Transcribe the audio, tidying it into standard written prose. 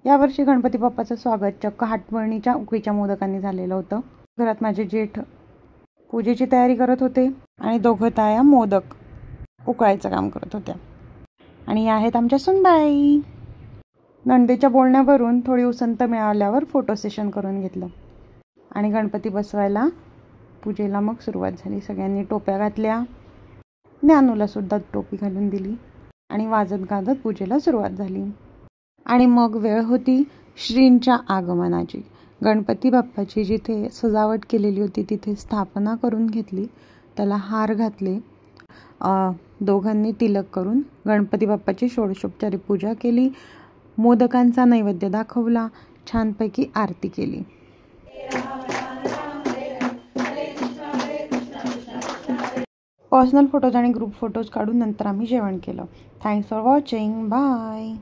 यावर्षी गणपती बाप्पाचं स्वागत चक्क हातवणीच्या उकडीच्या मोदकांनी झालेलं होतं। घरात माझे जेठ पूजेची तयारी करत होते आणि दोघं ताया मोदक उकळायचं काम करत होत्या। आणि या आहेत आमच्या सुनबाई। नंदेच्या बोलण्यावरून थोडी उसंत मिळाल्यावर फोटो सेशन करून घेतलं आणि गणपती बसवायला पूजेला मग सुरुवात झाली। सगळ्यांनी टोप्या घातल्या, ज्ञानूला सुद्धा टोपी घालून दिली आणि वाजत गाजत पूजेला सुरुवात झाली। आणि मग वेळ होती श्रींच्या आगमनाची। गणपती बाप्पाची जिथे सजावट केलेली होती तिथे स्थापना करून घेतली, त्याला हार घातले, दोघांनी तिलक करून गणपती बाप्पाची षोडशोपचारी पूजा केली, मोदकांचा नैवेद्य दाखवला, छानपैकी आरती केली। पर्सनल फोटोज आणि ग्रुप फोटोज काढून नंतर आम्ही जेवण केलं। Thanks for watching, bye.